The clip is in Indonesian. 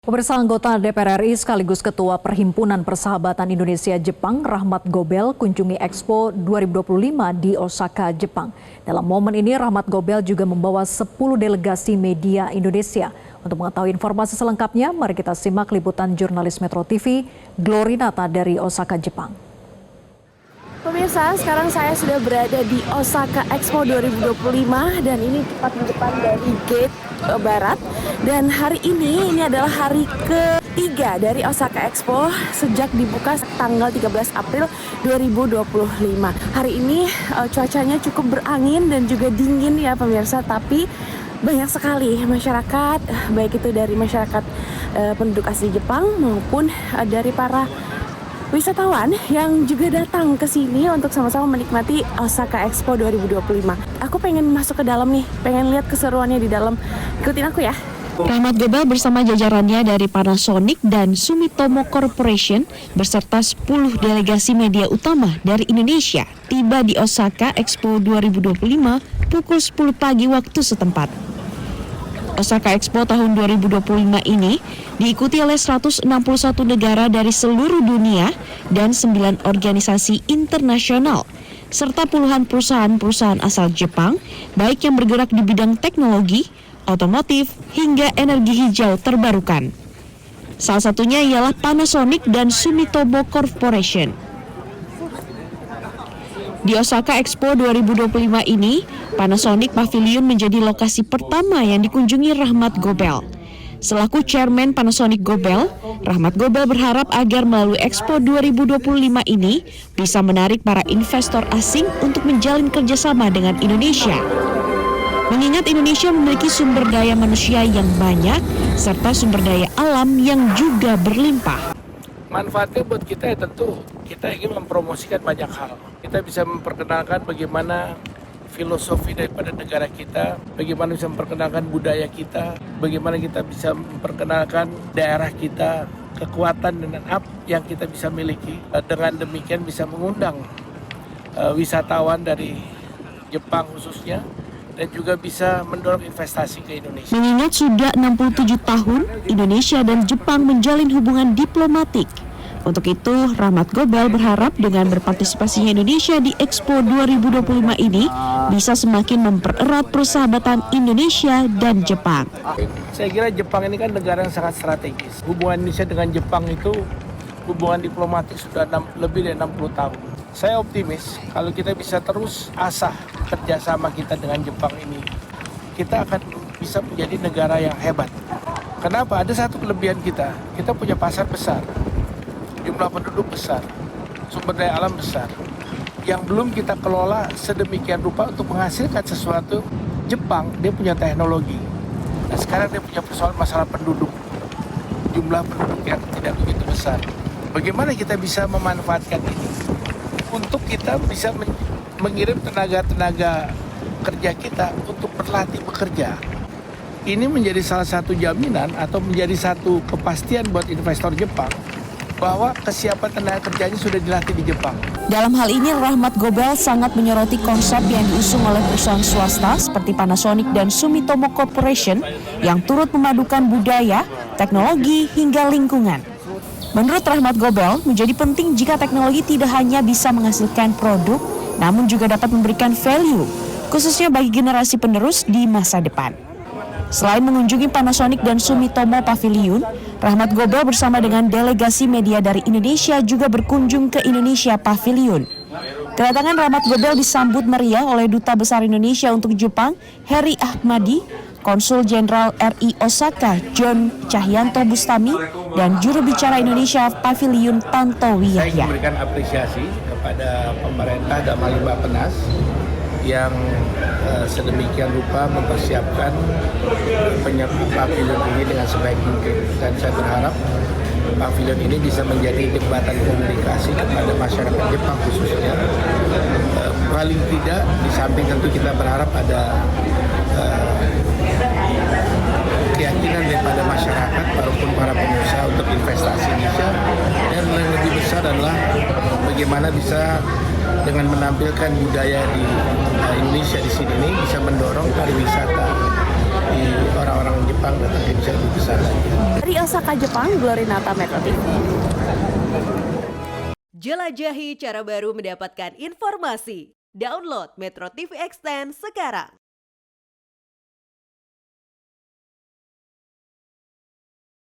Pemirsa, anggota DPR RI sekaligus Ketua Perhimpunan Persahabatan Indonesia-Jepang Rahmat Gobel kunjungi Expo 2025 di Osaka, Jepang. Dalam momen ini Rahmat Gobel juga membawa 10 delegasi media Indonesia. Untuk mengetahui informasi selengkapnya, mari kita simak liputan jurnalis Metro TV Glorinata dari Osaka, Jepang. Pemirsa, sekarang saya sudah berada di Osaka Expo 2025 dan ini tepat di depan dari gate barat. Dan hari ini adalah hari ketiga dari Osaka Expo sejak dibuka tanggal 13 April 2025. Hari ini cuacanya cukup berangin dan juga dingin ya pemirsa, tapi banyak sekali masyarakat, baik itu dari masyarakat penduduk asli Jepang maupun dari para wisatawan yang juga datang ke sini untuk sama-sama menikmati Osaka Expo 2025. Aku pengen masuk ke dalam nih, pengen lihat keseruannya di dalam. Ikutin aku ya. Rahmat Gobel bersama jajarannya dari Panasonic dan Sumitomo Corporation beserta 10 delegasi media utama dari Indonesia tiba di Osaka Expo 2025 pukul 10 pagi waktu setempat. Osaka Expo tahun 2025 ini diikuti oleh 161 negara dari seluruh dunia dan 9 organisasi internasional, serta puluhan perusahaan-perusahaan asal Jepang, baik yang bergerak di bidang teknologi, otomotif, hingga energi hijau terbarukan. Salah satunya ialah Panasonic dan Sumitomo Corporation. Di Osaka Expo 2025 ini, Panasonic Pavilion menjadi lokasi pertama yang dikunjungi Rahmat Gobel. Selaku Chairman Panasonic Gobel, Rahmat Gobel berharap agar melalui Expo 2025 ini bisa menarik para investor asing untuk menjalin kerjasama dengan Indonesia. Mengingat Indonesia memiliki sumber daya manusia yang banyak, serta sumber daya alam yang juga berlimpah. Manfaatnya buat kita ya tentu kita ingin mempromosikan banyak hal. Kita bisa memperkenalkan bagaimana filosofi daripada negara kita, bagaimana bisa memperkenalkan budaya kita, bagaimana kita bisa memperkenalkan daerah kita, kekuatan dan apa yang kita bisa miliki. Dengan demikian bisa mengundang wisatawan dari Jepang khususnya, dan juga bisa mendorong investasi ke Indonesia. Mengingat sudah 67 tahun, Indonesia dan Jepang menjalin hubungan diplomatik. Untuk itu, Rahmat Gobel berharap dengan berpartisipasinya Indonesia di Expo 2025 ini bisa semakin mempererat persahabatan Indonesia dan Jepang. Saya kira Jepang ini kan negara yang sangat strategis. Hubungan Indonesia dengan Jepang itu hubungan diplomatik sudah lebih dari 60 tahun. Saya optimis kalau kita bisa terus asah kerjasama kita dengan Jepang ini, kita akan bisa menjadi negara yang hebat. Kenapa? Ada satu kelebihan kita punya pasar besar, jumlah penduduk besar, sumber daya alam besar, yang belum kita kelola sedemikian rupa untuk menghasilkan sesuatu. Jepang, dia punya teknologi. Nah, sekarang dia punya persoalan masalah penduduk, jumlah penduduk yang tidak begitu besar. Bagaimana kita bisa memanfaatkan ini untuk kita bisa mengirim tenaga-tenaga kerja kita untuk berlatih bekerja. Ini menjadi salah satu jaminan atau menjadi satu kepastian buat investor Jepang bahwa kesiapan tenaga kerjanya sudah dilatih di Jepang. Dalam hal ini, Rahmat Gobel sangat menyoroti konsep yang diusung oleh perusahaan swasta seperti Panasonic dan Sumitomo Corporation yang turut memadukan budaya, teknologi, hingga lingkungan. Menurut Rahmat Gobel, menjadi penting jika teknologi tidak hanya bisa menghasilkan produk, namun juga dapat memberikan value, khususnya bagi generasi penerus di masa depan. Selain mengunjungi Panasonic dan Sumitomo Pavilion, Rahmat Gobel bersama dengan delegasi media dari Indonesia juga berkunjung ke Indonesia Pavilion. Kedatangan Rahmat Gobel disambut meriah oleh Duta Besar Indonesia untuk Jepang, Heri Ahmadi, Konsul Jenderal RI Osaka, John Cahyanto Bustami, dan juru bicara Indonesia Pavilion Tantowi Yahya. Saya memberikan apresiasi kepada pemerintah dan Bappenas yang sedemikian rupa mempersiapkan pavilion ini dengan sebaik mungkin, dan saya berharap pavilion ini bisa menjadi jembatan komunikasi kepada masyarakat Jepang khususnya. Paling tidak, di samping tentu kita berharap ada keyakinan daripada masyarakat maupun para pengusaha untuk investasi Indonesia, dan yang lebih besar adalah bagaimana bisa dengan menampilkan budaya di Indonesia di sini bisa mendorong pariwisata di orang-orang Jepang datang ke Indonesia lebih besar lagi. Dari Osaka, Jepang, Glorinata, Metro TV. Jelajahi cara baru mendapatkan informasi. Download Metro TV Extend sekarang.